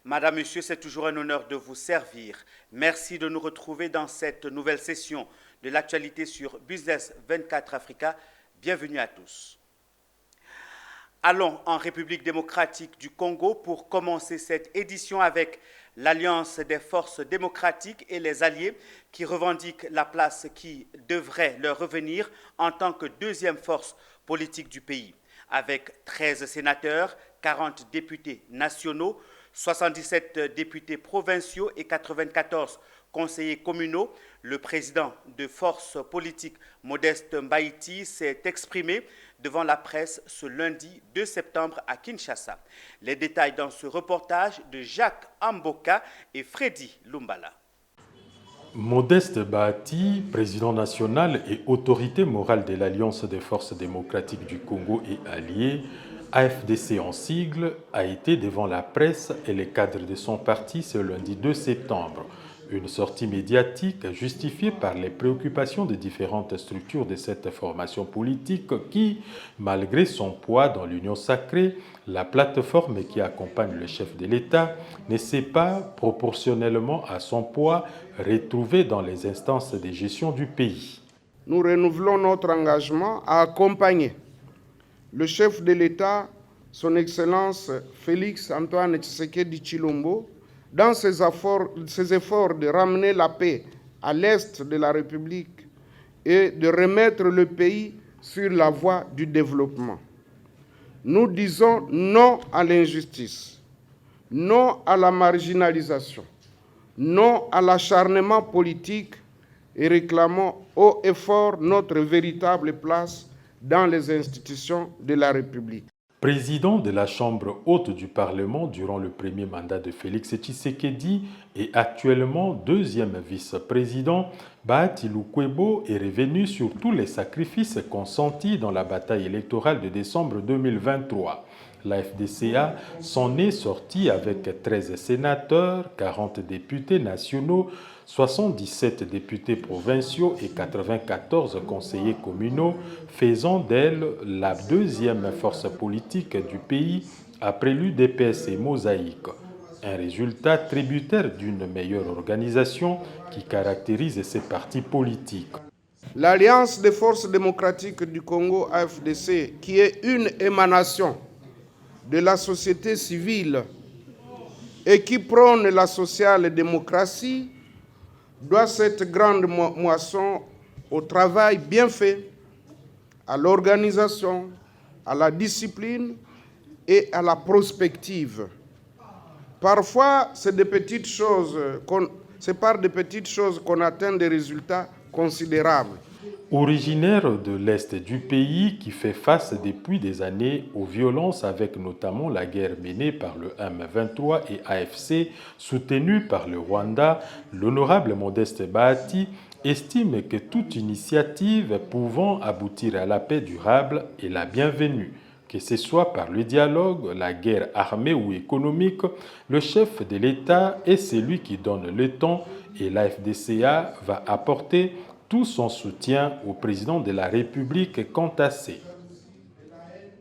Madame, Monsieur, c'est toujours un honneur de vous servir. Merci de nous retrouver dans cette nouvelle session de l'actualité sur Business 24 Africa. Bienvenue à tous. Allons en République démocratique du Congo pour commencer cette édition avec l'Alliance des forces démocratiques et les alliés qui revendiquent la place qui devrait leur revenir en tant que deuxième force politique du pays. Avec 13 sénateurs, 40 députés nationaux, 77 députés provinciaux et 94 conseillers communaux, le président de force politique Modeste Mbaïti s'est exprimé devant la presse ce lundi 2 septembre à Kinshasa. Les détails dans ce reportage de Jacques Amboka et Freddy Lumbala. Modeste Bahati, président national et autorité morale de l'Alliance des forces démocratiques du Congo et alliés, AFDC en sigle, a été devant la presse et les cadres de son parti ce lundi 2 septembre. Une sortie médiatique justifiée par les préoccupations de différentes structures de cette formation politique qui, malgré son poids dans l'Union sacrée, la plateforme qui accompagne le chef de l'État ne s'est pas, proportionnellement à son poids, retrouvée dans les instances de gestion du pays. Nous renouvelons notre engagement à accompagner le chef de l'État, son Excellence Félix Antoine Tshisekedi Tshilombo, dans ses efforts de ramener la paix à l'est de la République et de remettre le pays sur la voie du développement. Nous disons non à l'injustice, non à la marginalisation, non à l'acharnement politique et réclamons haut et fort notre véritable place dans les institutions de la République. Président de la Chambre haute du Parlement durant le premier mandat de Félix Tshisekedi et actuellement deuxième vice-président, Bahati Lukwebo est revenu sur tous les sacrifices consentis dans la bataille électorale de décembre 2023. La FDCA s'en est sortie avec 13 sénateurs, 40 députés nationaux, 77 députés provinciaux et 94 conseillers communaux, faisant d'elle la deuxième force politique du pays après l'UDPS et Mosaïque. Un résultat tributaire d'une meilleure organisation qui caractérise ces partis politiques. L'Alliance des forces démocratiques du Congo, AFDC, qui est une émanation de la société civile et qui prône la social-démocratie, doit cette grande moisson au travail bien fait, à l'organisation, à la discipline et à la prospective. Parfois, c'est par des petites choses qu'on atteint des résultats considérables. Originaire de l'Est du pays qui fait face depuis des années aux violences avec notamment la guerre menée par le M23 et AFC soutenu par le Rwanda, l'honorable Modeste Bahati estime que toute initiative pouvant aboutir à la paix durable est la bienvenue. Que ce soit par le dialogue, la guerre armée ou économique, le chef de l'État est celui qui donne le ton et la FDCA va apporter tout son soutien au président de la République quant à ces.